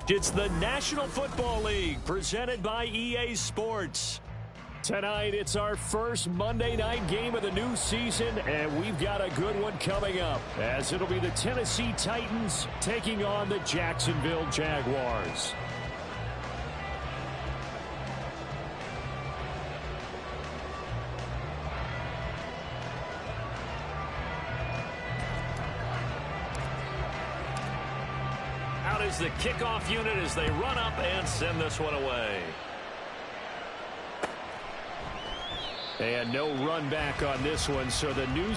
It's the National Football League presented by EA Sports. Tonight, it's our first Monday night game of the new season, and we've got a good one coming up, as it'll be the Tennessee Titans taking on the Jacksonville Jaguars. Out is the kickoff unit as they run up and send this one away. And no run back on this one, so the new...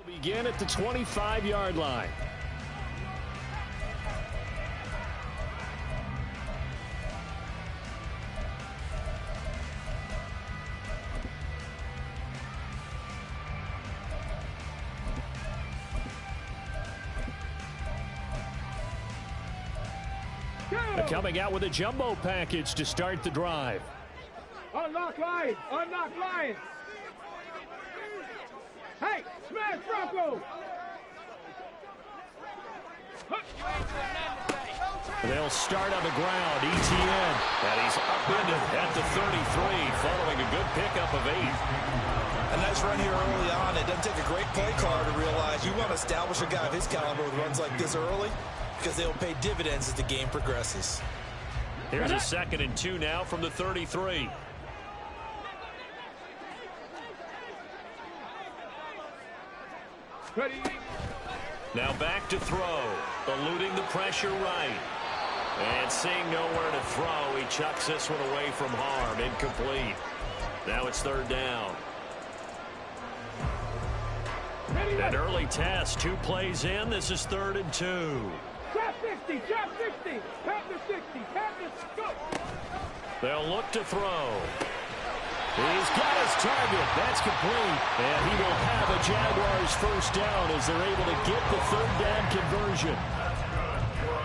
Begin at the 25-yard line. They're coming out with a jumbo package to start the drive. Unlock line! Unlock line! Hey, smash Bronco! They'll start on the ground. ETN. And he's upended at the 33 following a good pickup of 8. A nice run here early on. It doesn't take a great play caller to realize you want to establish a guy of his caliber with runs like this early because they'll pay dividends as the game progresses. Here's a 2nd and 2 now from the 33. Ready. Now back to throw. Eluding the pressure right. And seeing nowhere to throw, he chucks this one away from harm. Incomplete. Now it's 3rd down. An early test. 2 plays in. This is 3rd and 2. Trap 60, trap 60, tap the 60, tap the go. They'll look to throw. He's got his target. That's complete. And he will have a Jaguars first down as they're able to get the 3rd down conversion.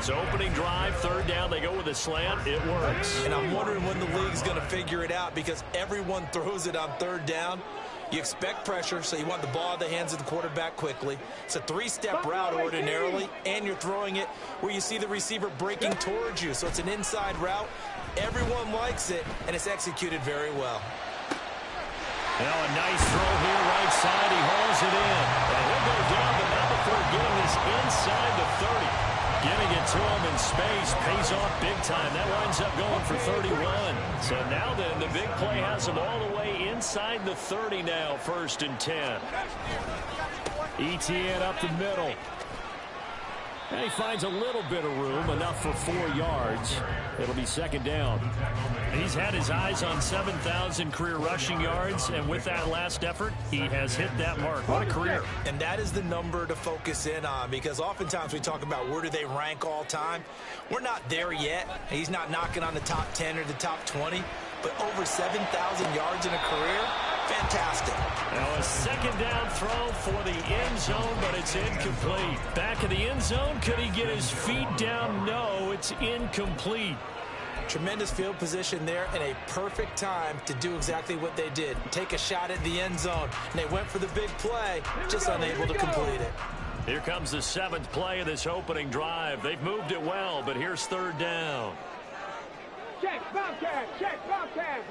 So opening drive, 3rd down, they go with a slant. It works. And I'm wondering when the league's going to figure it out because everyone throws it on 3rd down. You expect pressure, so you want the ball in the hands of the quarterback quickly. It's a 3-step route ordinarily, and you're throwing it where you see the receiver breaking towards you. So it's an inside route. Everyone likes it, and it's executed very well. Now a nice throw here right side. He hauls it in. And he'll go down, but not before getting this inside the 30. Getting it to him in space pays off big time. That winds up going for 31. So now then, the big play has him all the way inside the 30 now, 1st and 10. ETN up the middle. And he finds a little bit of room, enough for 4 yards. It'll be 2nd down. He's had his eyes on 7,000 career rushing yards, and with that last effort, he has hit that mark. What a career. And that is the number to focus in on because oftentimes we talk about where do they rank all time. We're not there yet. He's not knocking on the top 10 or the top 20, but over 7,000 yards in a career, fantastic. Now a 2nd down throw for the end zone, but it's incomplete. Back of the end zone, could he get his feet down? No, it's incomplete. Tremendous field position there and a perfect time to do exactly what they did. Take a shot at the end zone. And they went for the big play, just unable to complete it. Here comes the 7th play of this opening drive. They've moved it well, but here's 3rd down. Check, Bobcat, check, Bobcat.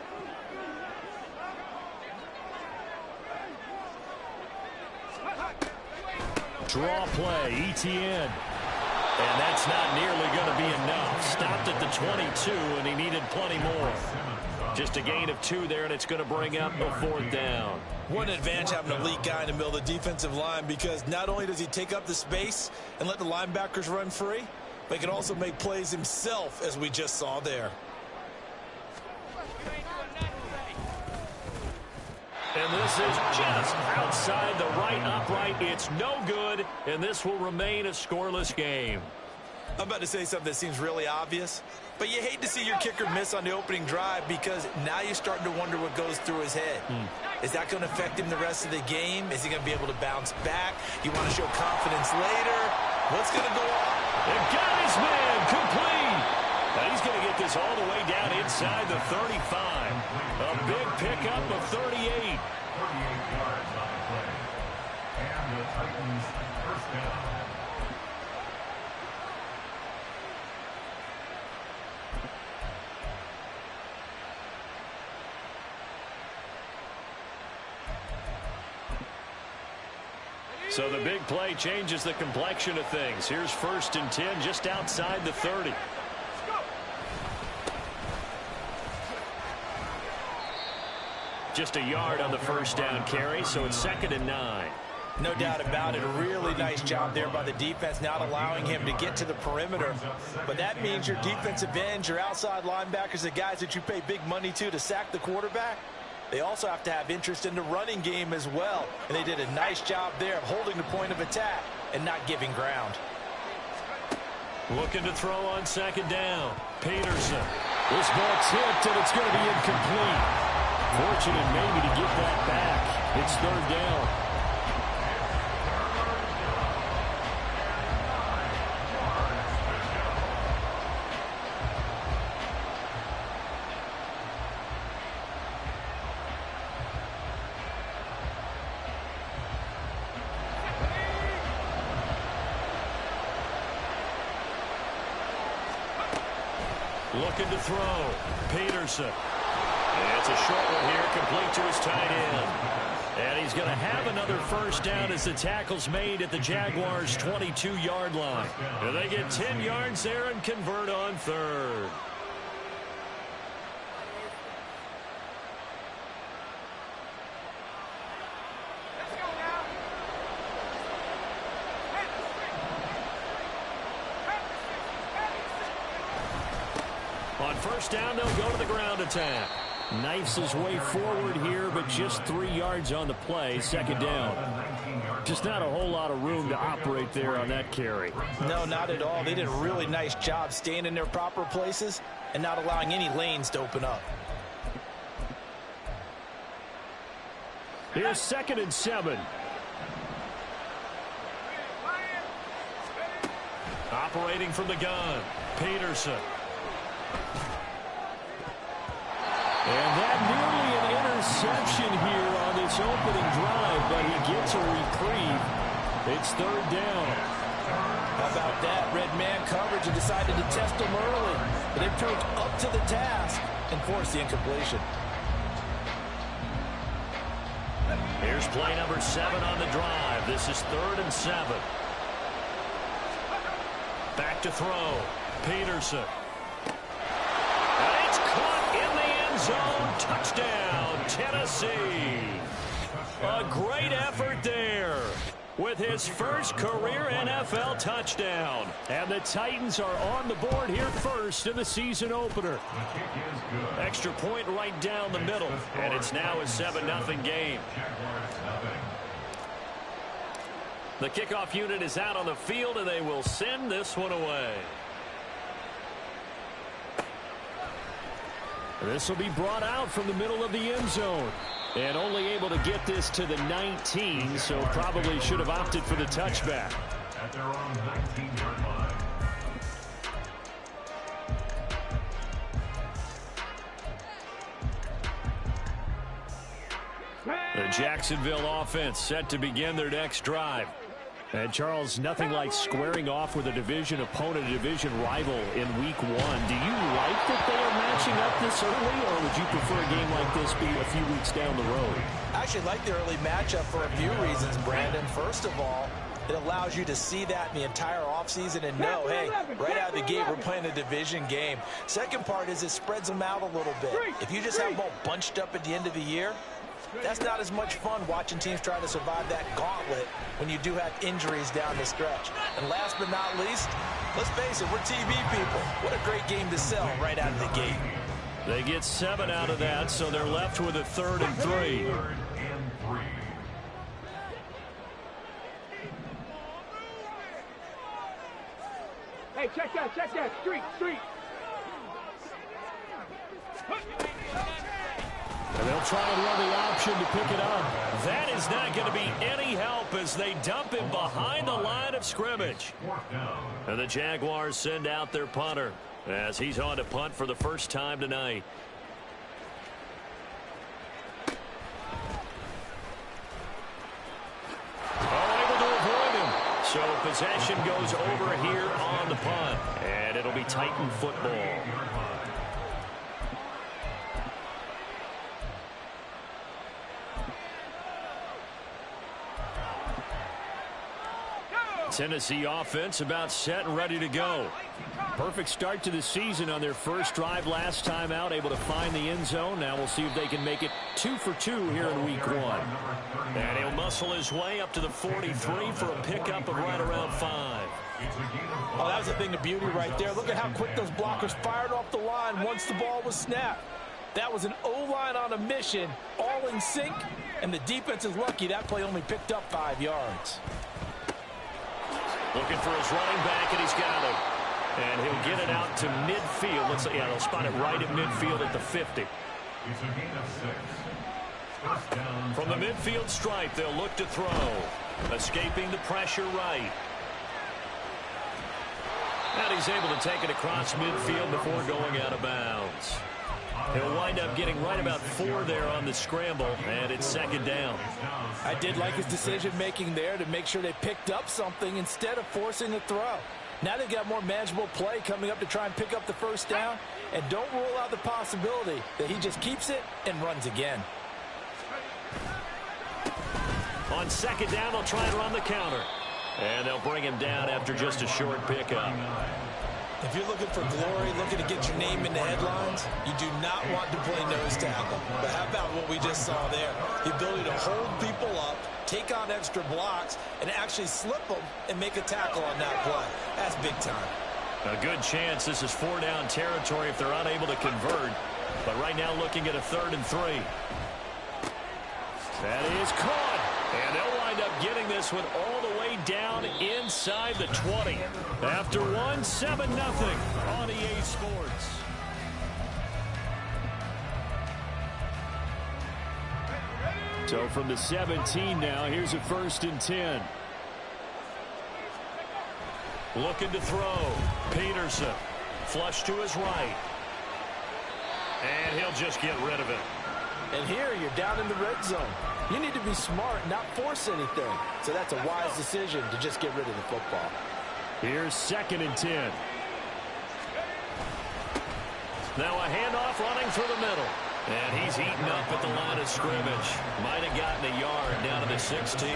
Draw play, ETN. And that's not nearly going to be enough. Stopped at the 22, and he needed plenty more. Just a gain of 2 there, and it's going to bring up a 4th down. One advantage having an elite guy in the middle of the defensive line, because not only does he take up the space and let the linebackers run free, but he can also make plays himself, as we just saw there. And this is just outside the right upright. It's no good, and this will remain a scoreless game. I'm about to say something that seems really obvious, but you hate to see your kicker miss on the opening drive, because now you're starting to wonder what goes through his head. Is that going to affect him the rest of the game? Is he going to be able to bounce back? You want to show confidence later? What's going to go on? And got his man complete. Now he's going to get this all the way down inside the 35. A big pickup of 38. 38 yards on the play. And the Titans first down. So the big play changes the complexion of things. Here's 1st and 10 just outside the 30. Just a yard on the 1st down carry, so it's 2nd and 9. No doubt about it. A really nice job there by the defense, not allowing him to get to the perimeter. But that means your defensive ends, your outside linebackers, the guys that you pay big money to sack the quarterback, they also have to have interest in the running game as well. And they did a nice job there of holding the point of attack and not giving ground. Looking to throw on 2nd down. Peterson. This ball tipped, and it's going to be incomplete. Fortunate maybe to get that back. It's 3rd down. Looking to throw. Peterson. And it's a short one here, complete to his tight end. And he's going to have another 1st down as the tackle's made at the Jaguars' 22-yard line. And they get 10 yards there and convert on 3rd. On 1st down, they'll go to the ground attack. Knifes his way forward here, but just 3 yards on the play. 2nd down. Just not a whole lot of room to operate there on that carry. No, not at all. They did a really nice job staying in their proper places and not allowing any lanes to open up. Here's 2nd and 7. Operating from the gun, Peterson. And that nearly an interception here on this opening drive, but he gets a reprieve. It's 3rd down. How about that? Red man coverage and decided to test him early. But they proved up to the task and forced the incompletion. Here's play number 7 on the drive. This is 3rd and 7. Back to throw. Peterson. And it's caught in the end zone. Touchdown, Tennessee. A great effort there with his first career NFL touchdown. And the Titans are on the board here first in the season opener. Extra point right down the middle. And it's now a 7-0 game. The kickoff unit is out on the field, and they will send this one away. This will be brought out from the middle of the end zone. And only able to get this to the 19, so probably should have opted for the touchback. At their own 19-yard line. The Jacksonville offense set to begin their next drive. And, Charles, nothing like squaring off with a division opponent, a division rival in Week 1. Do you like that they are matching up this early, or would you prefer a game like this be a few weeks down the road? I actually like the early matchup for a few reasons, Brandon. First of all, it allows you to see that in the entire offseason and know, hey, right out of the gate, we're playing a division game. Second part is it spreads them out a little bit. If you just have them all bunched up at the end of the year, that's not as much fun watching teams try to survive that gauntlet when you do have injuries down the stretch. And last but not least, let's face it, we're TV people. What a great game to sell right out of the gate. They get 7 out of that, so they're left with a 3rd and 3. Hey, check that. Street. And they'll try and run the option to pick it up. That is not going to be any help as they dump him behind the line of scrimmage. And the Jaguars send out their punter as he's on to punt for the first time tonight. Unable to avoid him. So possession goes over here on the punt. And it'll be Titan football. Tennessee offense about set and ready to go. Perfect start to the season on their first drive last time out, able to find the end zone. Now we'll see if they can make it 2 for 2 here in Week 1. And he'll muscle his way up to the 43 for a pickup of right around 5. Oh, that was a thing of beauty right there. Look at how quick those blockers fired off the line once the ball was snapped. That was an O-line on a mission, all in sync, and the defense is lucky that play only picked up 5 yards. Looking for his running back, and he's got it. And he'll get it out to midfield. Let's see, yeah, they'll spot it right at midfield at the 50. From the midfield stripe, they'll look to throw. Escaping the pressure right. And he's able to take it across midfield before going out of bounds. He'll wind up getting right about 4 there on the scramble, and it's 2nd down. I did like his decision-making there to make sure they picked up something instead of forcing a throw. Now they've got more manageable play coming up to try and pick up the first down, and don't rule out the possibility that he just keeps it and runs again. On 2nd down, they'll try and run the counter. And they'll bring him down after just a short pickup. If you're looking for glory, looking to get your name in the headlines, you do not want to play nose tackle. But how about what we just saw there? The ability to hold people up, take on extra blocks, and actually slip them and make a tackle on that play. That's big time. A good chance this is 4-down territory if they're unable to convert. But right now looking at a 3rd and 3. That is caught. And they'll wind up getting this one all the way down inside the 20. After 1, 7-0 on EA Sports. So from the 17 now, here's a 1st and 10. Looking to throw. Peterson. Flush to his right. And he'll just get rid of it. And here you're down in the red zone. You need to be smart, not force anything. So that's a wise decision to just get rid of the football. Here's 2nd and 10. Now a handoff running through the middle. And he's eaten up at the line of scrimmage. Might have gotten a yard down to the 16.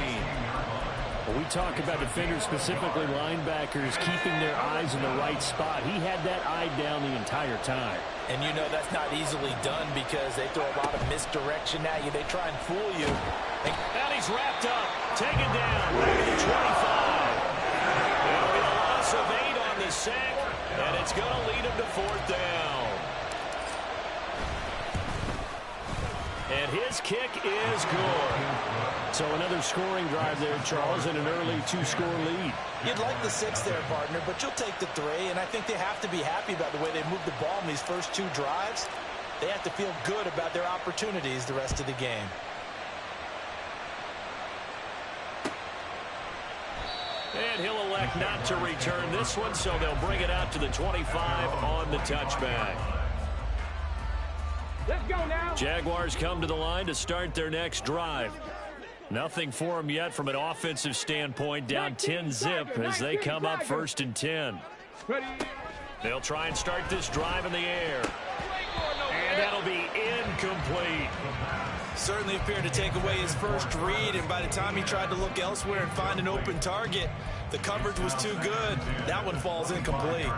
Well, we talk about defenders, specifically linebackers, keeping their eyes in the right spot. He had that eye down the entire time. And you know that's not easily done because they throw a lot of misdirection at you. They try and fool you. And he's wrapped up, taken down, back to the 25. It'll be a loss of 8 on the sack, and it's going to lead him to 4th down. And his kick is good. So another scoring drive there, Charles, and an early 2-score lead. You'd like the 6 there, partner, but you'll take the 3, and I think they have to be happy about the way they moved the ball in these first 2 drives. They have to feel good about their opportunities the rest of the game. And he'll elect not to return this one, so they'll bring it out to the 25 on the touchback. Let's go now. Jaguars come to the line to start their next drive. Nothing for them yet from an offensive standpoint. Down 10-zip as they come up 1st and 10. They'll try and start this drive in the air. And that'll be incomplete. Certainly appeared to take away his first read, and by the time he tried to look elsewhere and find an open target, the coverage was too good. That one falls incomplete.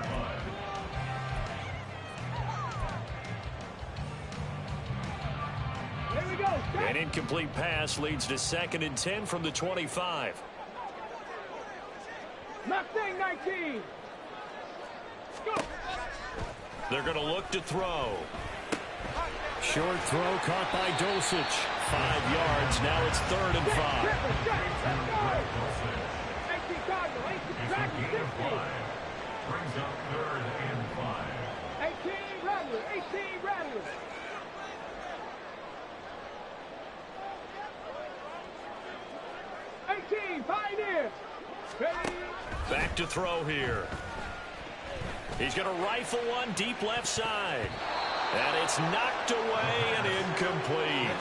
An incomplete pass leads to 2nd and 10 from the 25. Mustang 19. Go. They're going to look to throw. Short throw caught by Dulcich. 5 yards. Now it's 3rd and 5. 18 Cardinal. 18 back to 60. Brings up 3rd and 5. 18 Rattler. 18 Rattler. Pioneer. Back to throw here. He's going to rifle one deep left side. And it's knocked away and incomplete.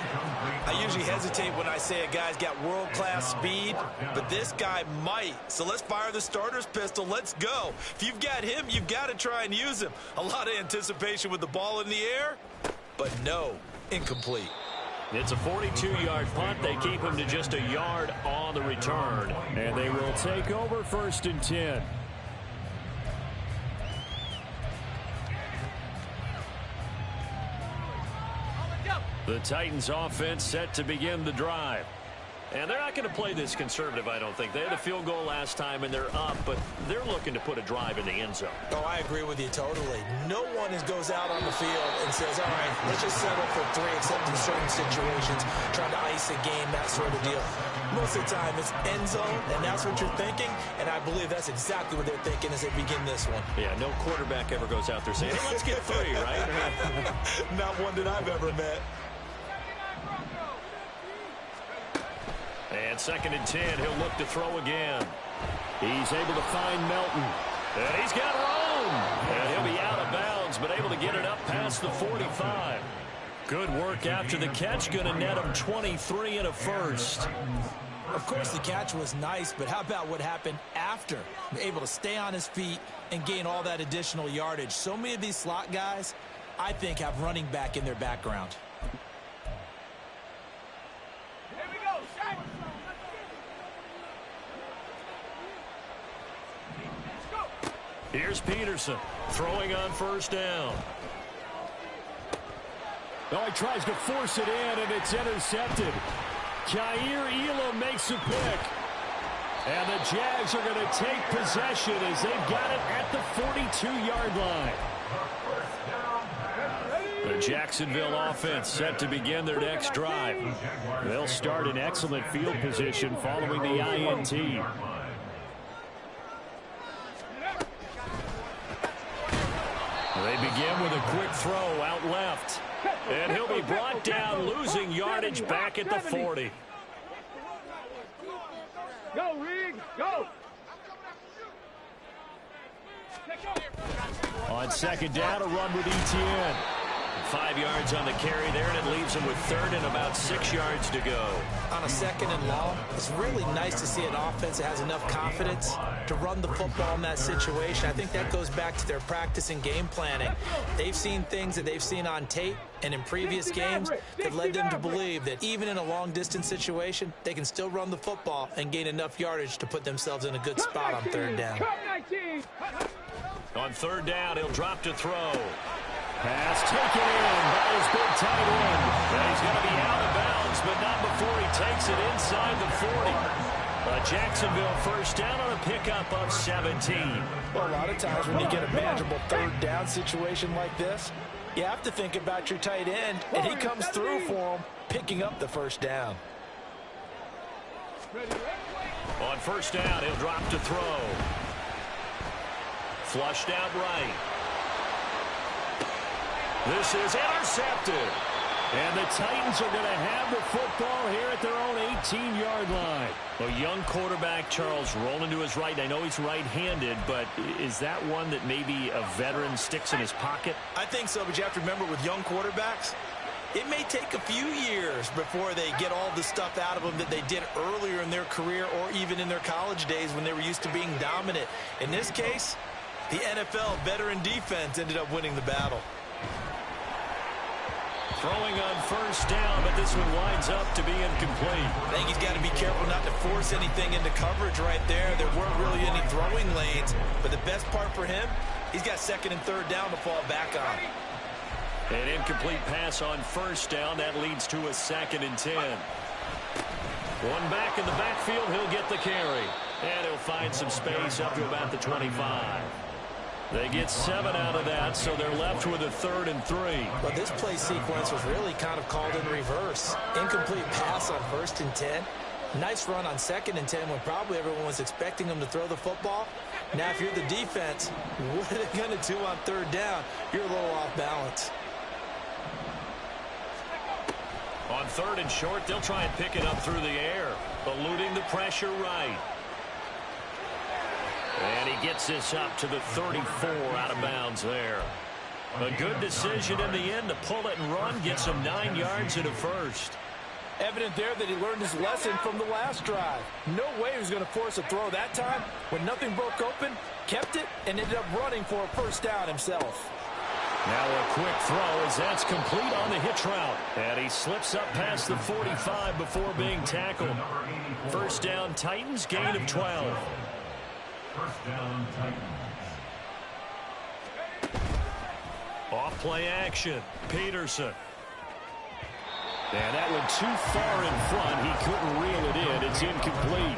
I usually hesitate when I say a guy's got world-class speed, but this guy might. So let's fire the starter's pistol. Let's go. If you've got him, you've got to try and use him. A lot of anticipation with the ball in the air, but no, incomplete. It's a 42-yard punt. They keep him to just a yard on the return. And they will take over 1st and 10. The Titans offense set to begin the drive. And they're not going to play this conservative, I don't think. They had a field goal last time, and they're up, but they're looking to put a drive in the end zone. Oh, I agree with you totally. No one goes out on the field and says, all right, let's just settle for 3, except in certain situations, trying to ice a game, that sort of deal. Most of the time, it's end zone, and that's what you're thinking, and I believe that's exactly what they're thinking as they begin this one. Yeah, no quarterback ever goes out there saying, hey, let's get 3, right? Not one that I've ever met. And 2nd and 10, he'll look to throw again. He's able to find Melton. And he's got room. And he'll be out of bounds, but able to get it up past the 45. Good work after the catch. Going to net him 23 and a first. Of course, the catch was nice, but how about what happened after? Able to stay on his feet and gain all that additional yardage. So many of these slot guys, I think, have running back in their background. Here's Peterson throwing on 1st down. Oh, he tries to force it in, and it's intercepted. Kaiir Elam makes a pick. And the Jags are going to take possession as they've got it at the 42-yard line. The Jacksonville offense set to begin their next drive. They'll start in excellent field position following the INT. They begin with a quick throw out left. And he'll be brought down, losing yardage back at the 40. Go, Riggs, go. On 2nd down, a run with Etienne. 5 yards on the carry there, and it leaves him with 3rd and about 6 yards to go. On a 2nd and long, it's really nice to see an offense that has enough confidence to run the football in that situation. I think that goes back to their practice and game planning. They've seen things that they've seen on tape and in previous games that led them to believe that even in a long-distance situation, they can still run the football and gain enough yardage to put themselves in a good spot on 3rd down. On 3rd down, he'll drop to throw. Pass taken in by his big tight end. And he's going to be out of bounds, but not before he takes it inside the 40. A Jacksonville 1st down on a pickup of 17. Well, a lot of times when you get a manageable 3rd down situation like this, you have to think about your tight end, and he comes through for him, picking up the 1st down. On 1st down, he'll drop to throw. Flushed out right. This is intercepted. And the Titans are going to have the football here at their own 18-yard line. A young quarterback, Charles, rolling to his right. I know he's right-handed, but is that one that maybe a veteran sticks in his pocket? I think so, but you have to remember with young quarterbacks, It may take a few years before they get all the stuff out of them that they did earlier in their career or even in their college days when they were used to being dominant. In this case, the NFL veteran defense ended up winning the battle. Throwing on first down, but this one winds up to be incomplete. I think he's got to be careful not to force anything into coverage right there. There weren't really any throwing lanes, but the best part for him, he's got second and third down to fall back on. An incomplete pass on first down. That leads to a 2nd and 10. One back in the backfield. He'll get the carry. And he'll find some space up to about the 25. They get 7 out of that, so they're left with a 3rd and 3. But this play sequence was really kind of called in reverse. Incomplete pass on 1st and 10. Nice run on 2nd and 10 when probably everyone was expecting them to throw the football. Now, if you're the defense, what are they going to do on 3rd down? You're a little off balance. On 3rd and short, they'll try and pick it up through the air, eluding the pressure right. And he gets this up to the 34 out of bounds there. A good decision in the end to pull it and run, gets him 9 yards and a first. Evident there that he learned his lesson from the last drive. No way he was going to force a throw that time. When nothing broke open, kept it, and ended up running for a first down himself. Now a quick throw as that's complete on the hitch route. And he slips up past the 45 before being tackled. First down, Titans, gain of 12. First down, Titans. Off play action, Peterson. And that one too far in front. He couldn't reel it in. It's incomplete.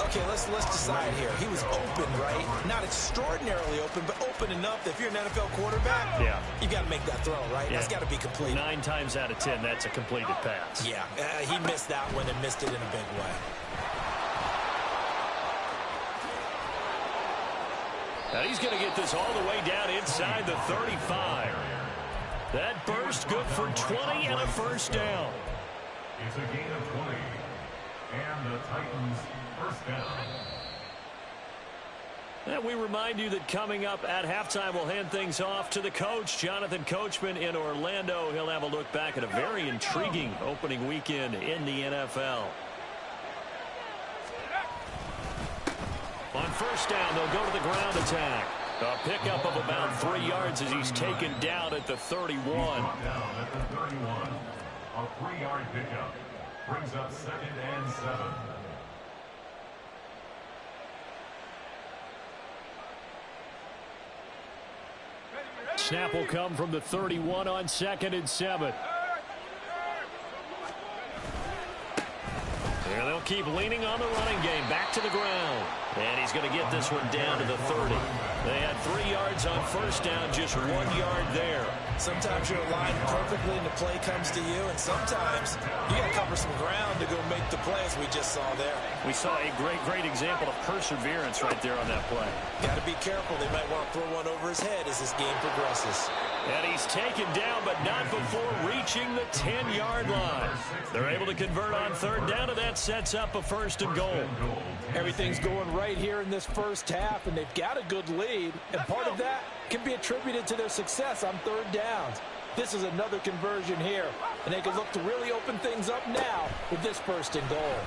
Okay, let's decide here. He was open, right? Not extraordinarily open, but open enough that if you're an NFL quarterback, you got to make that throw, right? Yeah. That's got to be complete. 9 times out of 10, that's a completed pass. Yeah, he missed that one and missed it in a big way. Now he's going to get this all the way down inside the 35. That burst good for 20 and a first down. It's a gain of 20. And the Titans first down. And we remind you that coming up at halftime, we'll hand things off to the coach, Jonathan Coachman in Orlando. He'll have a look back at a very intriguing opening weekend in the NFL. On first down, they'll go to the ground attack. A pickup of about 3 yards as he's taken down at the 31. Down at the 31. A 3-yard pickup brings up 2nd and 7. Snap will come from the 31 on 2nd and 7. And they'll keep leaning on the running game. Back to the ground. And he's going to get this one down to the 30. They had 3 yards on first down, just 1 yard there. Sometimes you're aligned perfectly and the play comes to you, and sometimes you got to cover some ground to go make the play, as we just saw there. We saw a great example of perseverance right there on that play. Got to be careful. They might want to throw one over his head as this game progresses. And he's taken down, but not before reaching the 10-yard line. They're able to convert on third down, and that sets up a 1st and goal. Everything's going right here in this first half, and they've got a good lead. And part of that can be attributed to their success on third downs. This is another conversion here, and they can look to really open things up now with this 1st and goal.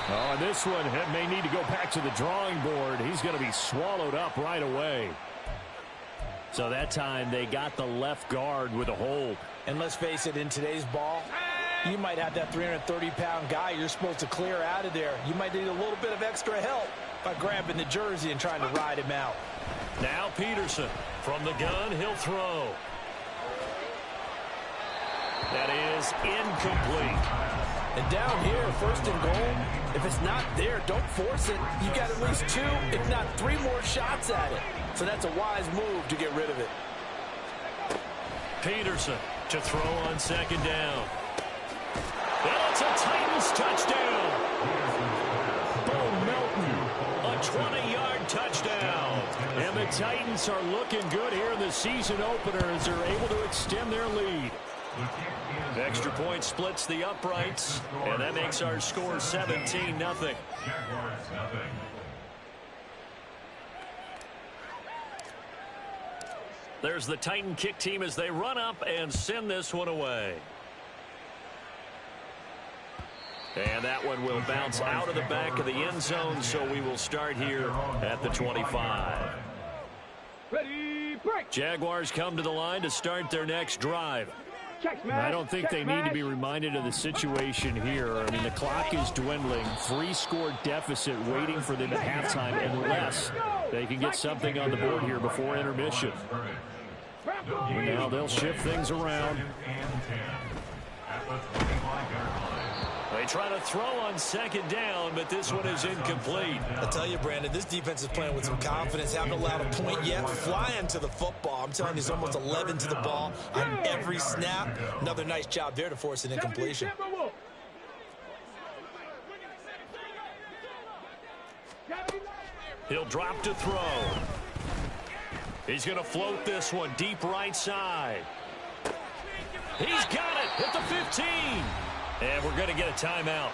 Oh, and this one may need to go back to the drawing board. He's going to be swallowed up right away. So that time they got the left guard with a hold. And let's face it, in today's ball, you might have that 330-pound guy you're supposed to clear out of there. You might need a little bit of extra help by grabbing the jersey and trying to ride him out. Now Peterson from the gun, he'll throw. That is incomplete. And down here, 1st and goal, if it's not there, don't force it. You got at least 2, if not 3 more shots at it. So that's a wise move to get rid of it. Peterson to throw on 2nd down. And it's a Titans touchdown. Bo Melton, a 20-yard touchdown. And the Titans are looking good here in the season opener as they're able to extend their lead. Extra point splits the uprights, and that makes our score 17-0. Jaguars nothing. There's the Titan kick team as they run up and send this one away. And that one will bounce out of the back of the end zone, so we will start here at the 25. Ready, break. Jaguars come to the line to start their next drive. I don't think they need to be reminded of the situation here. I mean, the clock is dwindling. 3-score deficit waiting for them at halftime unless they can get something on the board here before intermission. And now they'll shift things around. They try to throw on second down, but this one is incomplete. I tell you, Brandon, this defense is playing with some confidence. Haven't allowed a point yet. Flying to the football. I'm telling you, there's almost 11 to the ball on every snap. Another nice job there to force an incompletion. He'll drop to throw. He's going to float this one deep right side. He's got it at the 15. And we're going to get a timeout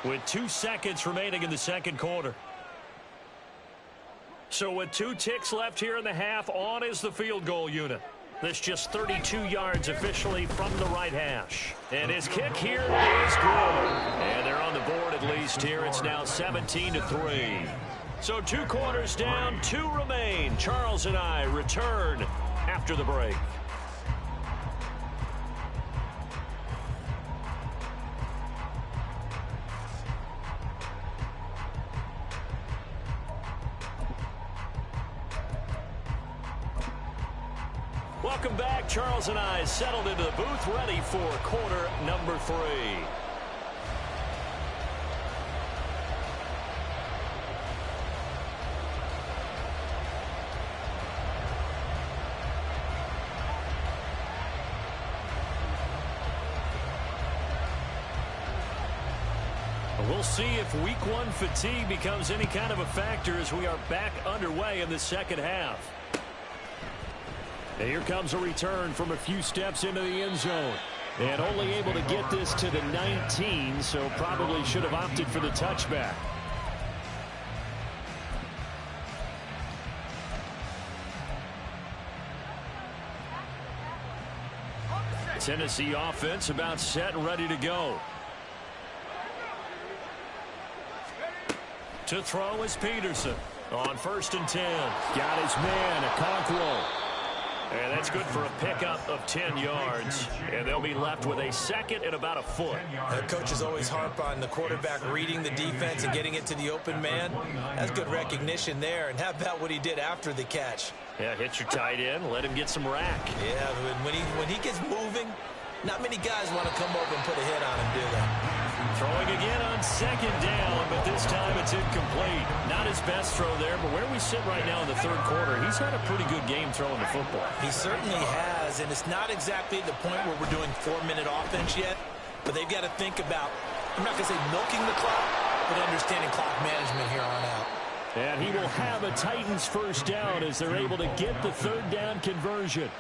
with 2 seconds remaining in the second quarter. So with 2 ticks left here in the half, on is the field goal unit. That's just 32 yards officially from the right hash. And his kick here is good. And they're on the board at least here. It's now 17-3. So 2 quarters down, 2 remain. Charles and I return after the break. Welcome back. Charles and I settled into the booth, ready for quarter number 3. We'll see if week 1 fatigue becomes any kind of a factor as we are back underway in the second half. And here comes a return from a few steps into the end zone. And only able to get this to the 19, so probably should have opted for the touchback. Tennessee offense about set and ready to go. To throw is Peterson on 1st and 10. Got his man, Okonkwo. And that's good for a pickup of 10 yards. And they'll be left with a second and about a foot. Coaches always harp on the quarterback reading the defense and getting it to the open man. That's good recognition there. And how about what he did after the catch? Yeah, hit your tight end, let him get some rack. Yeah, when he gets moving, not many guys want to come over and put a hit on him, do they? Throwing again on second down, but this time it's incomplete. Not his best throw there, but where we sit right now in the third quarter, he's had a pretty good game throwing the football. He certainly has, and it's not exactly the point where we're doing 4-minute offense yet, but they've got to think about, I'm not going to say milking the clock, but understanding clock management here on out. And he will have a Titans first down as they're able to get the 3rd down conversion.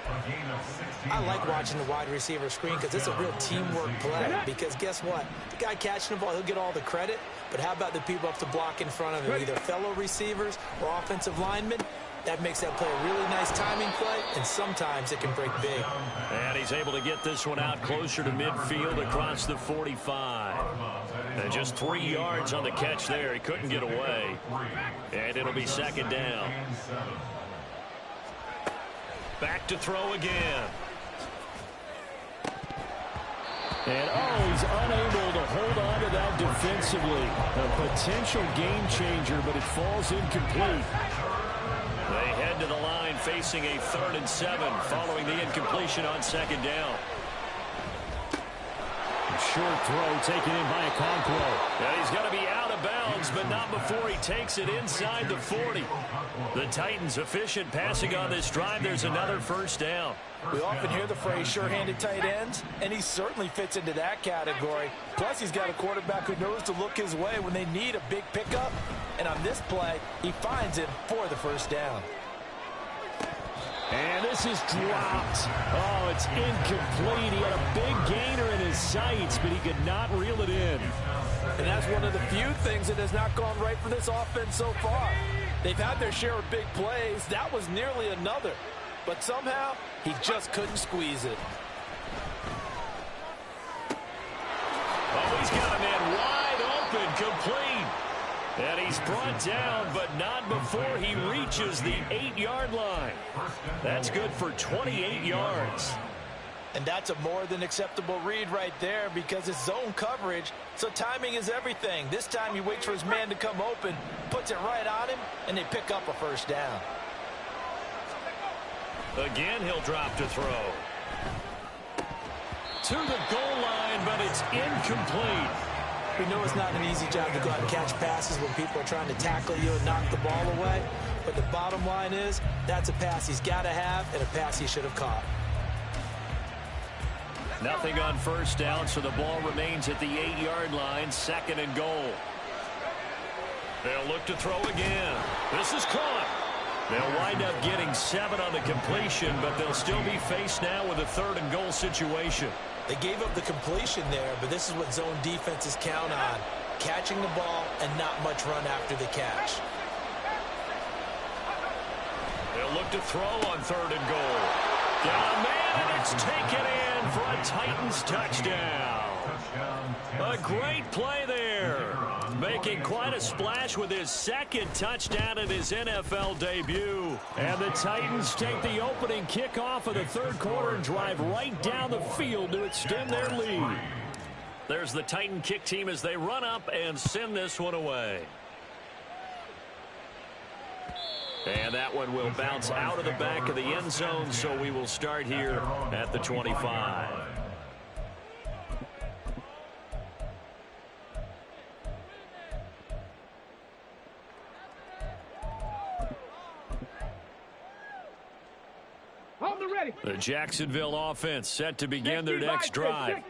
I like watching the wide receiver screen because it's a real teamwork play. Because guess what? The guy catching the ball, he'll get all the credit. But how about the people up the block in front of him, either fellow receivers or offensive linemen? That makes that play a really nice timing play, and sometimes it can break big. And he's able to get this one out closer to midfield across the 45. And just 3 yards on the catch there. He couldn't get away. And it'll be second down. Back to throw again. And, he's unable to hold on to that defensively. A potential game changer, but it falls incomplete. They head to the line facing a 3rd and 7 following the incompletion on second down. Short throw taken in by Okonkwo. And he's going to be out of bounds, but not before he takes it inside the 40. The Titans efficient passing on this drive. There's another first down. We often hear the phrase sure-handed tight ends, and he certainly fits into that category. Plus, he's got a quarterback who knows to look his way when they need a big pickup. And on this play, he finds it for the first down. And this is dropped. Oh, it's incomplete. He had a big gainer in his sights, but he could not reel it in. And that's one of the few things that has not gone right for this offense so far. They've had their share of big plays. That was nearly another. but somehow he just couldn't squeeze it. Oh, he's got a man wide open, complete. And he's brought down, but not before he reaches the 8-yard line. That's good for 28 yards. And that's a more than acceptable read right there because it's zone coverage, so timing is everything. This time he waits for his man to come open, puts it right on him, and they pick up a first down. Again, he'll drop to throw. To the goal line, but it's incomplete. We know it's not an easy job to go out and catch passes when people are trying to tackle you and knock the ball away. But the bottom line is, that's a pass he's got to have and a pass he should have caught. Nothing on first down, so the ball remains at the 8-yard line, 2nd and goal. They'll look to throw again. This is caught. They'll wind up getting 7 on the completion, but they'll still be faced now with a 3rd and goal situation. They gave up the completion there, but this is what zone defenses count on. Catching the ball and not much run after the catch. They'll look to throw on 3rd and goal. Got a man, and it's taken in for a Titans touchdown. A great play there. Making quite a splash with his 2nd touchdown in his NFL debut. And the Titans take the opening kickoff of the 3rd quarter and drive right down the field to extend their lead. There's the Titan kick team as they run up and send this one away. And that one will bounce out of the back of the end zone, so we will start here at the 25. The Jacksonville offense set to begin their next drive.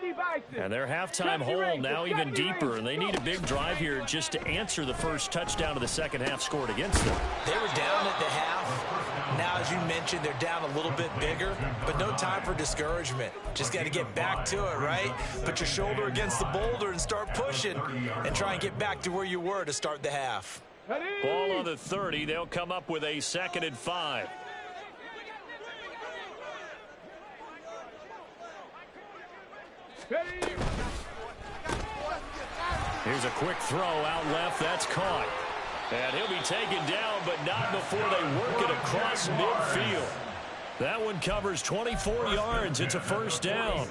And their halftime hole now even deeper, and they need a big drive here just to answer the first touchdown of the second half scored against them. They were down at the half. Now, as you mentioned, they're down a little bit bigger, but no time for discouragement. Just got to get back to it, right? Put your shoulder against the boulder and start pushing and try and get back to where you were to start the half. Ball on the 30. They'll come up with a 2nd and 5. Here's a quick throw out left. That's caught. And he'll be taken down, but not before they work it across midfield. That one covers 24 yards. It's a first down.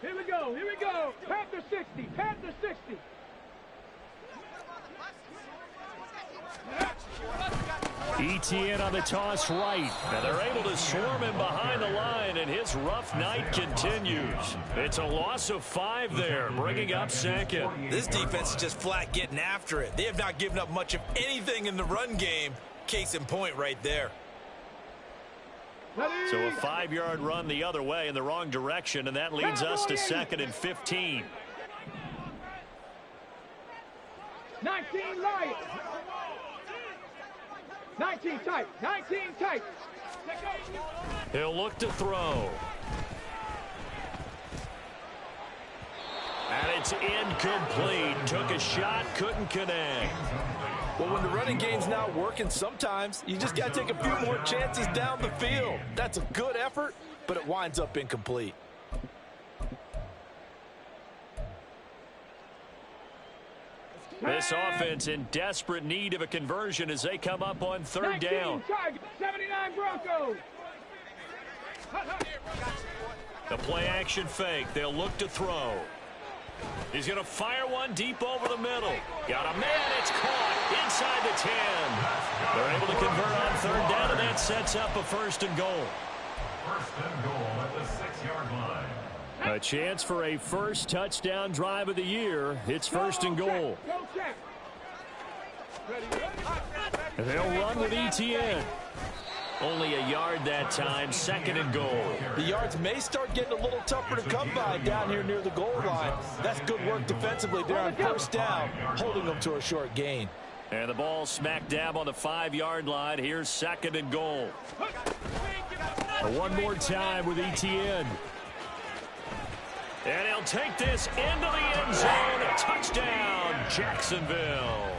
Here we go. Here we go. Panther 60. Panther 60. ETN on the toss right. And they're able to swarm him behind the line, and his rough night continues. It's a loss of 5 there, bringing up 2nd. This defense is just flat getting after it. They have not given up much of anything in the run game. Case in point right there. So a 5-yard run the other way in the wrong direction, and that leads us to 2nd and 15. 19 Lions. 19 tight. 19 tight. He'll look to throw. And it's incomplete. Took a shot, couldn't connect. Well, when the running game's not working, sometimes you just got to take a few more chances down the field. That's a good effort, but it winds up incomplete. This offense in desperate need of a conversion as they come up on 3rd down. 79 Broncos. The play action fake. They'll look to throw. He's going to fire one deep over the middle. Got a man. It's caught inside the 10. They're able to convert on 3rd down, and that sets up a 1st and goal. 1st and goal at the 6-yard line. A chance for a first touchdown drive of the year. It's 1st and goal. And they'll run with ETN. Only a yard that time, 2nd and goal. The yards may start getting a little tougher to come by down here near the goal line. That's good work defensively there on 1st down, holding them to a short gain. And the ball smack dab on the 5-yard line. Here's 2nd and goal. One more time with ETN. And he'll take this into the end zone. A touchdown, Jacksonville.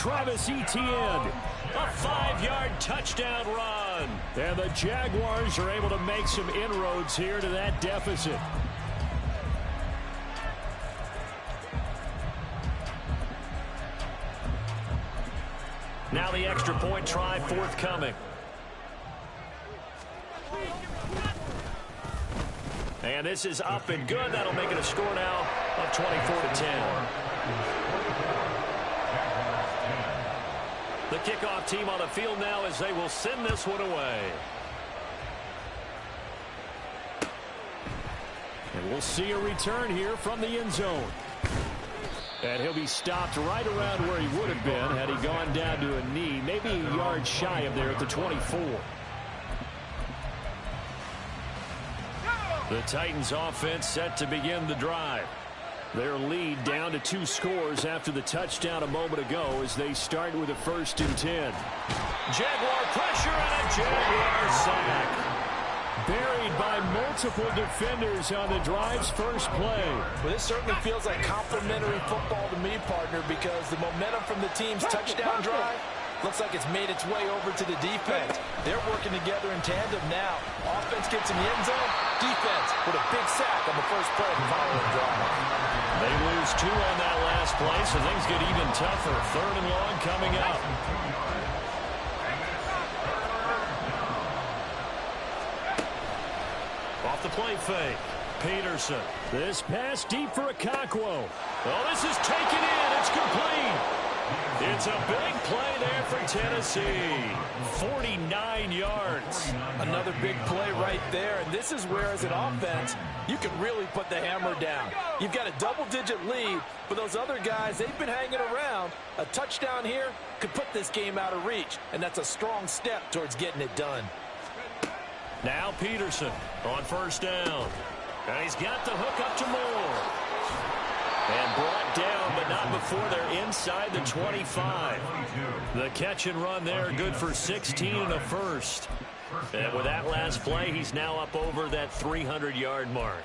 Travis Etienne. A 5-yard touchdown run. And the Jaguars are able to make some inroads here to that deficit. Now the extra point try forthcoming. And this is up and good. That'll make it a score now of 24-10. The kickoff team on the field now as they will send this one away. And we'll see a return here from the end zone. And he'll be stopped right around where he would have been had he gone down to a knee, maybe a yard shy of there at the 24. The Titans offense set to begin the drive. Their lead down to 2 scores after the touchdown a moment ago as they start with a 1st and 10. Jaguar pressure and a Jaguar sack. Buried by multiple defenders on the drive's first play. Well, this certainly feels like complimentary football to me, partner, because the momentum from the team's touchdown drive looks like it's made its way over to the defense. They're working together in tandem now. Offense gets in the end zone. Defense with a big sack on the first play of the following drive. They lose 2 on that last play, so things get even tougher. 3rd and long coming up. Off the play fake. Peterson. This pass deep for Okonkwo. Oh, this is taken in. It's complete. It's a big play there for Tennessee. 49 yards. Another big play right there. And this is where, as an offense, you can really put the hammer down. You've got a double-digit lead, but those other guys, they've been hanging around. A touchdown here could put this game out of reach, and that's a strong step towards getting it done. Now Peterson on 1st down. And he's got the hook up to Moore. And brought down, but not before they're inside the 25. The catch and run there, good for 16 and a 1st. And with that last play, he's now up over that 300-yard mark.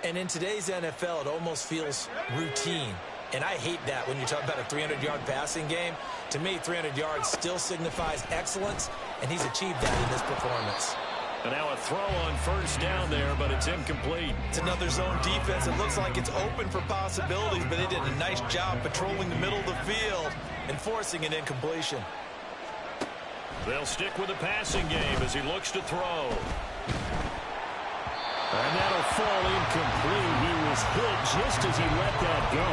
And in today's NFL, it almost feels routine. And I hate that when you talk about a 300-yard passing game. To me, 300 yards still signifies excellence, and he's achieved that in this performance. And now a throw on 1st down there, but it's incomplete. It's another zone defense. It looks like it's open for possibilities, but they did a nice job patrolling the middle of the field and forcing an incompletion. They'll stick with the passing game as he looks to throw. And that'll fall incomplete. He was hit just as he let that go.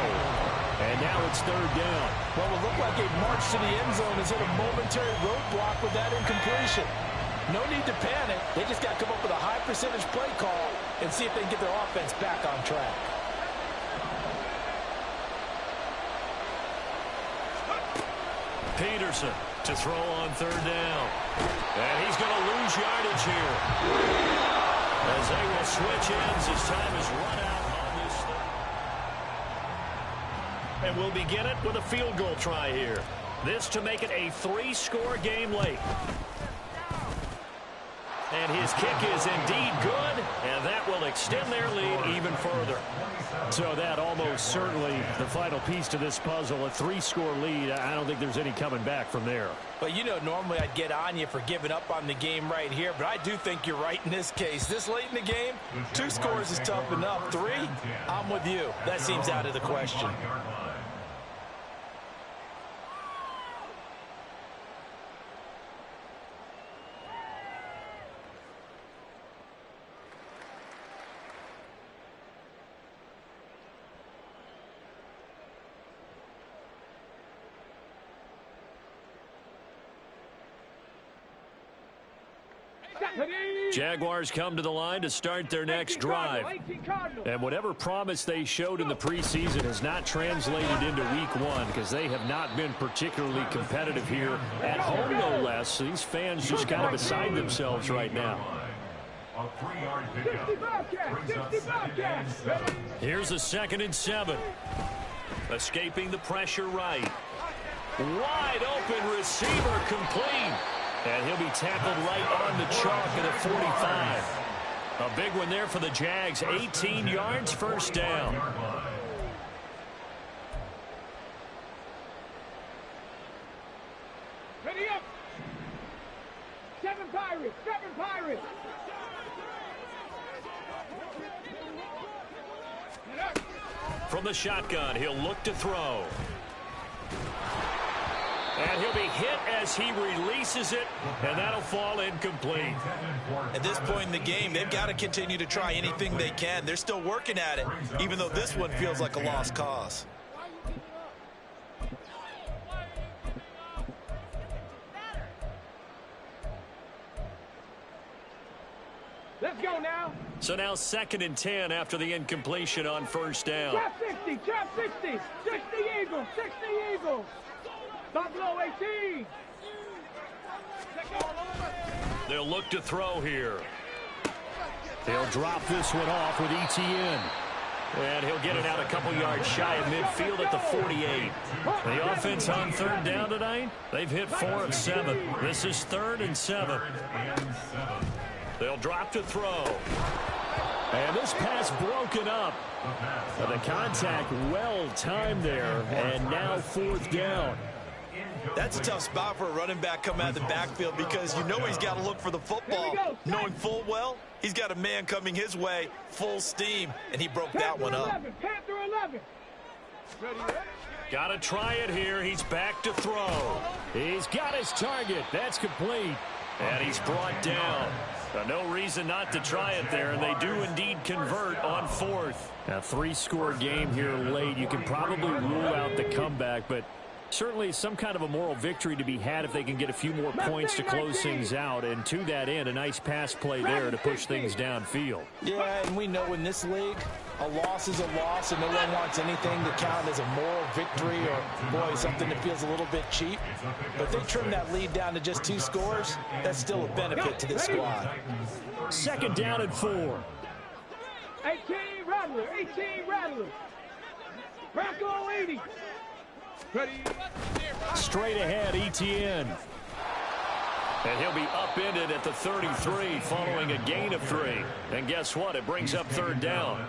And now it's 3rd down. Well, it looked like a march to the end zone is hit a momentary roadblock with that incompletion. No need to panic. They just got to come up with a high percentage play call and see if they can get their offense back on track. Peterson to throw on 3rd down. And he's going to lose yardage here. As they will switch ends as time is run out on this thing. And we'll begin it with a field goal try here. This to make it a 3-score game late. And his kick is indeed good, and that will extend their lead even further. So that almost certainly the final piece to this puzzle, a 3-score lead. I don't think there's any coming back from there. But you know, normally I'd get on you for giving up on the game right here, but I do think you're right in this case. This late in the game, 2 scores is tough enough. 3, I'm with you. That seems out of the question. Jaguars come to the line to start their next drive. And whatever promise they showed in the preseason has not translated into week 1 because they have not been particularly competitive here at home, no less. So these fans just kind of beside themselves right now. Here's a 2nd and 7. Escaping the pressure right. Wide open receiver complete. And he'll be tackled right on the chalk at the 45. A big one there for the Jags. 18 yards, 1st down. Pirates. 7 Pirates. From the shotgun, he'll look to throw. And he'll be hit as he releases it, and that'll fall incomplete. At this point in the game, they've got to continue to try anything they can. They're still working at it, even though this one feels like a lost cause. Let's go now. So now 2nd and 10 after the incompletion on first down. Trap 60, trap 60. 60 Eagles, 60 Eagles. Buffalo 18. They'll look to throw here. They'll drop this one off with ETN. And he'll get it out a couple yards shy of midfield at the 48. The offense on 3rd down tonight, they've hit 4 of 7. This is 3rd and 7. They'll drop to throw. And this pass broken up. The contact well timed there, and now 4th down. That's a tough spot for a running back coming out of the backfield because you know he's got to look for the football, knowing full well he's got a man coming his way full steam, and he broke that one up. Panther 11. Got to try it here. He's back to throw. He's got his target. That's complete. And he's brought down. No reason not to try it there, and they do indeed convert on 4th. A 3-score game here late. You can probably rule out the comeback, but certainly some kind of a moral victory to be had if they can get a few more points to close things out. And to that end, a nice pass play there to push things downfield. Yeah, and we know in this league, a loss is a loss, and no one wants anything to count as a moral victory or, boy, something that feels a little bit cheap. But if they trim that lead down to just 2 scores, that's still a benefit to this squad. 2nd down and 4. 18 Rattler, 18 Rattler. Bronco 80. Ready. Straight ahead, ETN. And he'll be upended at the 33 following a gain of 3. And guess what? It brings up 3rd down.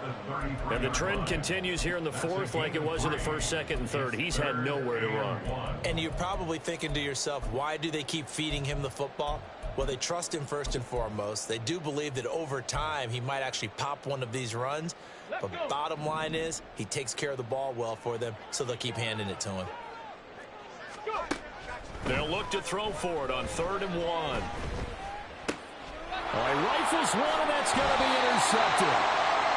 And the trend continues here in the 4th like it was in the 1st, 2nd, and 3rd. He's had nowhere to run. And you're probably thinking to yourself, why do they keep feeding him the football? Well, they trust him first and foremost. They do believe that over time he might actually pop one of these runs. But the bottom line is he takes care of the ball well for them, so they'll keep handing it to him. They'll look to throw for it on 3rd and 1. He rifles one, and that's going to be intercepted.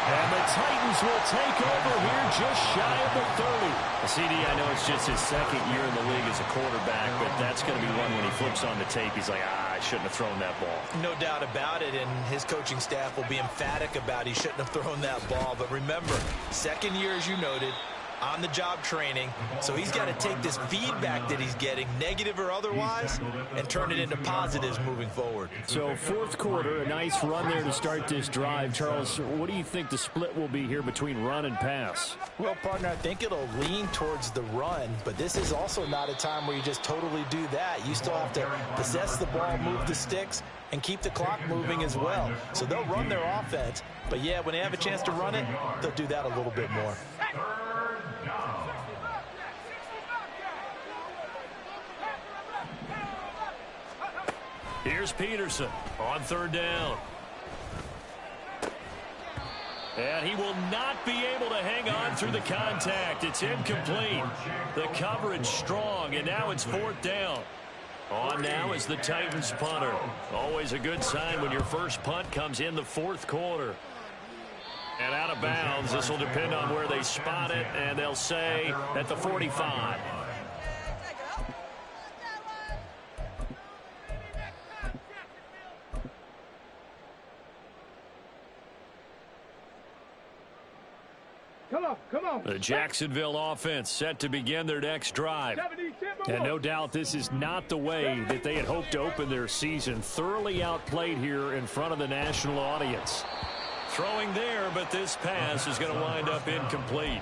And the Titans will take over here just shy of the 30. CD, I know it's just his 2nd year in the league as a quarterback, but that's going to be one when he flips on the tape. He's like, I shouldn't have thrown that ball. No doubt about it, and his coaching staff will be emphatic about he shouldn't have thrown that ball. But remember, 2nd year, as you noted, on-the-job training, so he's got to take this feedback that he's getting, negative or otherwise, and turn it into positives moving forward. So 4th quarter, a nice run there to start this drive. Charles, what do you think the split will be here between run and pass? Well, partner, I think it'll lean towards the run, but this is also not a time where you just totally do that. You still have to possess the ball, move the sticks, and keep the clock moving as well. So they'll run their offense, but yeah, when they have a chance to run it, they'll do that a little bit more. Here's Peterson on 3rd down. And he will not be able to hang on through the contact. It's incomplete. The coverage strong, and now it's 4th down. On now is the Titans punter. Always a good sign when your first punt comes in the 4th quarter. And out of bounds. This will depend on where they spot it, and they'll say at the 45. Come on. The Jacksonville offense set to begin their next drive. And no doubt this is not the way that they had hoped to open their season. Thoroughly outplayed here in front of the national audience. Throwing there, but this pass is going to wind up incomplete.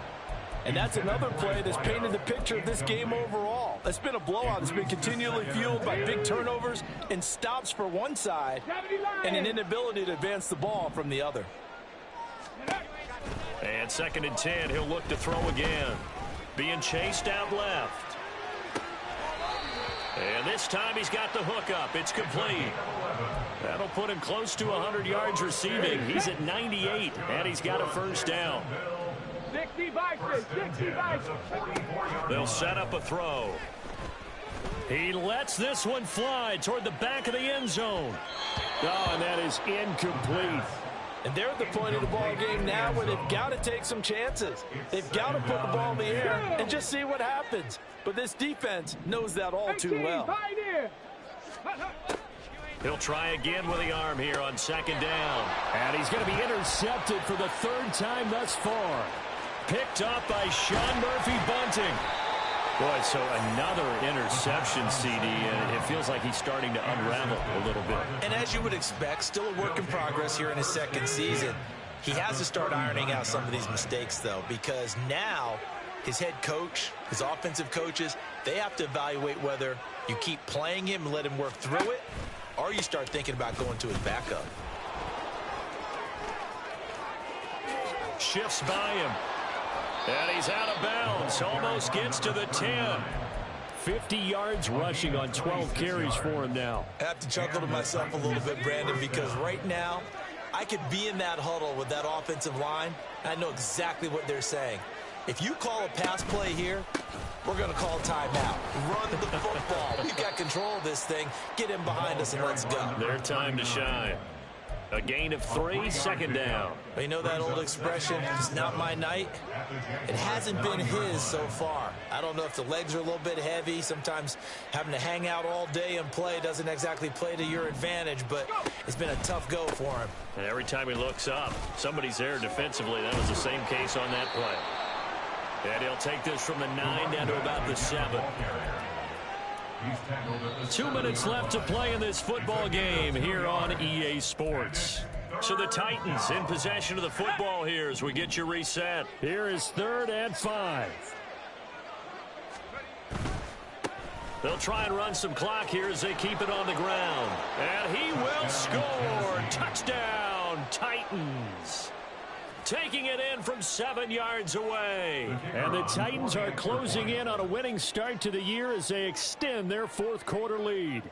And that's another play that's painted the picture of this game overall. It's been a blowout. It's been continually fueled by big turnovers and stops for one side and an inability to advance the ball from the other. And 2nd and 10, he'll look to throw again. Being chased out left. And this time he's got the hook up. It's complete. That'll put him close to 100 yards receiving. He's at 98, and he's got a first down. 60 Vikings, 60 Vikings. They'll set up a throw. He lets this one fly toward the back of the end zone. Oh, and that is incomplete. And they're at the point of the ball game now where they've got to take some chances. They've got to put the ball in the air and just see what happens. But this defense knows that all too well. He'll try again with the arm here on second down. And he's going to be intercepted for the third time thus far. Picked up by Sean Murphy Bunting. Boy, so another interception, CD, and it feels like he's starting to unravel a little bit. And as you would expect, still a work in progress here in his second season. He has to start ironing out some of these mistakes, though, because now his head coach, his offensive coaches, they have to evaluate whether you keep playing him and let him work through it, or you start thinking about going to his backup. Shifts by him. And he's out of bounds. Almost gets to the 10. 50 yards rushing on 12 carries for him now. I have to chuckle to myself a little bit, Brandon, because right now I could be in that huddle with that offensive line. I know exactly what they're saying. If you call a pass play here, we're going to call timeout. Run the football. We've got control of this thing. Get him behind us and let's go. Their time to shine. A gain of 3, second down. You know that old expression, it's not my night? It hasn't been his so far. I don't know if the legs are a little bit heavy. Sometimes having to hang out all day and play doesn't exactly play to your advantage, but it's been a tough go for him. And every time he looks up, somebody's there defensively. That was the same case on that play. And he'll take this from the 9 down to about the 7. 2 minutes left to play in this football game here on EA Sports. So the Titans in possession of the football here as we get you reset. Here is 3rd and 5. They'll try and run some clock here as they keep it on the ground. And he will score. Touchdown, Titans. Taking it in from 7 yards away. And the Titans are closing in on a winning start to the year as they extend their 4th quarter lead.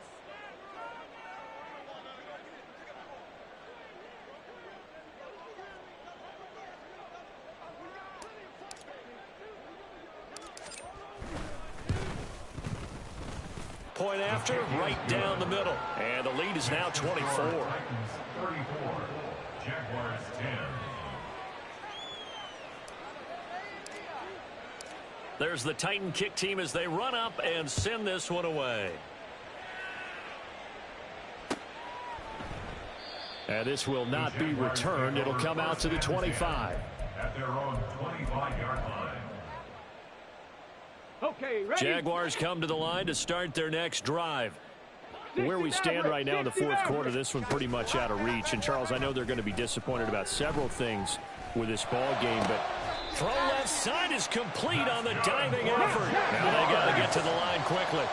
Point after, right down the middle. And the lead is now 24. 34. Jaguars 10. There's the Titan kick team as they run up and send this one away. And this will not be returned. It'll come out to the 25. At their own 25-yard line. Okay, ready? Jaguars come to the line to start their next drive. Where we stand right now in the 4th quarter, this one pretty much out of reach. And, Charles, I know they're going to be disappointed about several things with this ball game, but throw left side is complete on the diving effort. Now they got to get to the line quickly.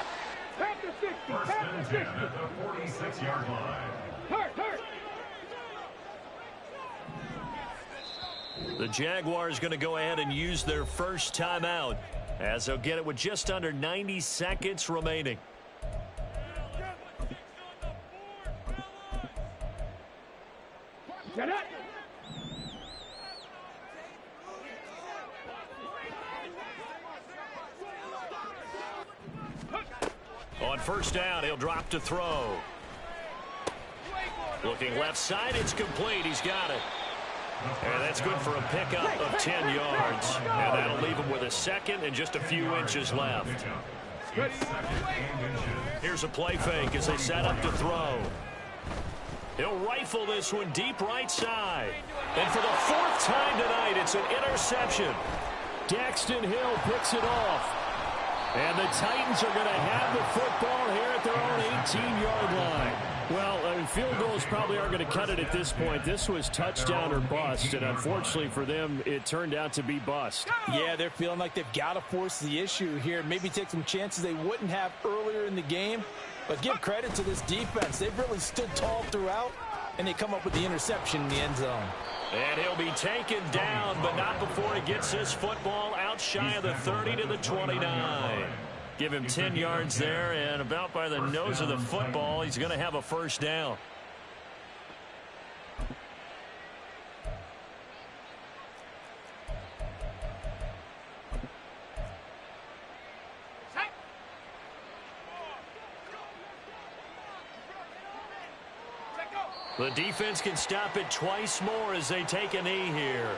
Tap the 60, First tap the and 60. 10 at the 46-yard line. Hurt. The Jaguars going to go ahead and use their first timeout as they'll get it with just under 90 seconds remaining. Get it. On first down, he'll drop to throw. Looking left side, it's complete. He's got it. And that's good for a pickup of 10 yards. And that'll leave him with a second and just a few inches left. Here's a play fake as they set up to throw. He'll rifle this one deep right side. And for the 4th time tonight, it's an interception. Daxton Hill picks it off. And the Titans are going to have the football here at their own 18-yard line. Well, field goals probably aren't going to cut it at this point. This was touchdown or bust, and unfortunately for them, it turned out to be bust. Yeah, they're feeling like they've got to force the issue here. Maybe take some chances they wouldn't have earlier in the game. But give credit to this defense. They've really stood tall throughout, and they come up with the interception in the end zone. And he'll be taken down, but not before he gets this football out shy of the 30 to the 29. Give him 10 yards there, and about by the nose of the football, he's going to have a first down. The defense can stop it twice more as they take a knee here.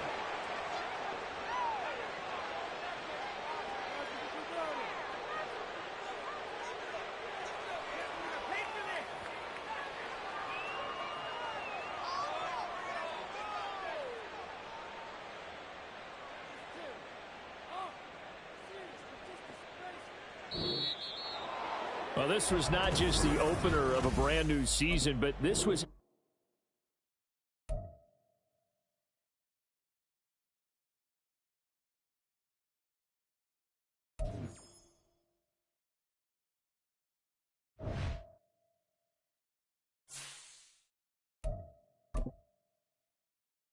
Well, this was not just the opener of a brand new season, but this was